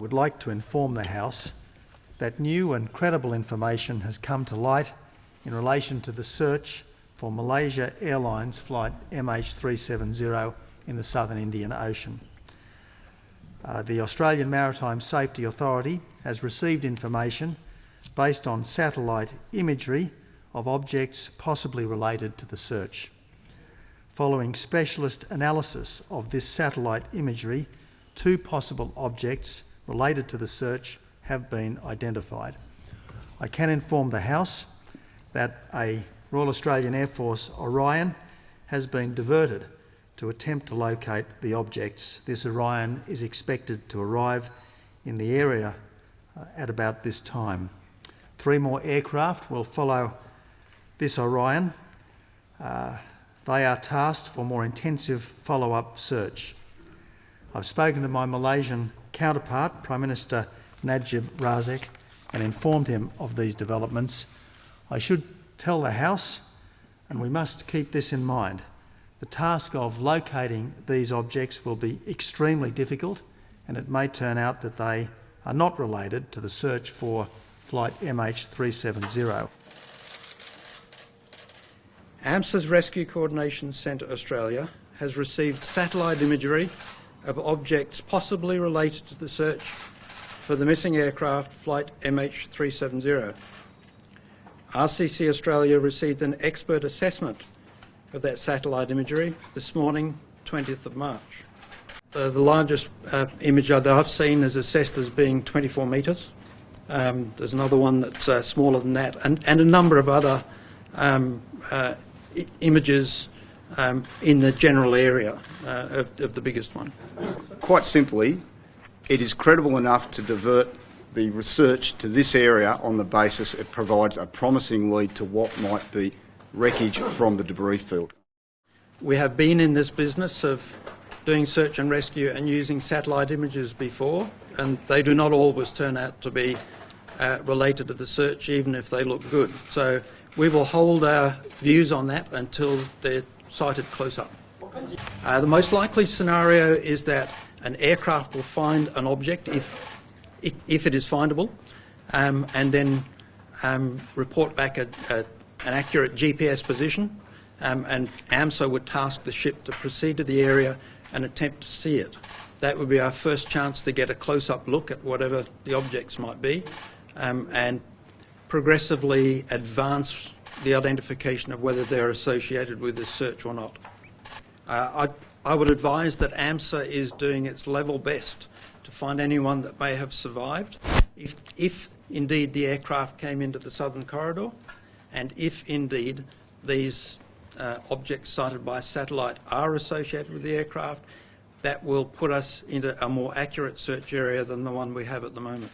would like to inform the House that new and credible information has come to light in relation to the search for Malaysia Airlines flight MH370 in the Southern Indian Ocean. The Australian Maritime Safety Authority has received information based on satellite imagery of objects possibly related to the search. Following specialist analysis of this satellite imagery, 2 possible objects related to the search have been identified. I can inform the House that a Royal Australian Air Force Orion has been diverted to attempt to locate the objects. This Orion is expected to arrive in the area at about this time. 3 more aircraft will follow this Orion. They are tasked for more intensive follow-up search. I've spoken to my Malaysian counterpart, Prime Minister Najib Razak, and informed him of these developments. I should tell the House, and we must keep this in mind, the task of locating these objects will be extremely difficult, and it may turn out that they are not related to the search for flight MH370. AMSA's Rescue Coordination Centre Australia has received satellite imagery of objects possibly related to the search for the missing aircraft flight MH370. RCC Australia received an expert assessment of that satellite imagery this morning, 20th of March. The largest image that I've seen is assessed as being 24 metres. There's another one that's smaller than that, and a number of other images in the general area of the biggest one. Quite simply, it is credible enough to divert the research to this area on the basis it provides a promising lead to what might be wreckage from the debris field. We have been in this business of doing search and rescue and using satellite images before, and they do not always turn out to be related to the search, even if they look good. So we will hold our views on that until they're sighted close up. The most likely scenario is that an aircraft will find an object, if it is findable, and then report back an accurate GPS position, and AMSA would task the ship to proceed to the area and attempt to see it. That would be our first chance to get a close-up look at whatever the objects might be, and progressively advance the identification of whether they're associated with this search or not. I would advise that AMSA is doing its level best to find anyone that may have survived, if indeed the aircraft came into the southern corridor, and if indeed these objects sighted by satellite are associated with the aircraft. That will put us into a more accurate search area than the one we have at the moment.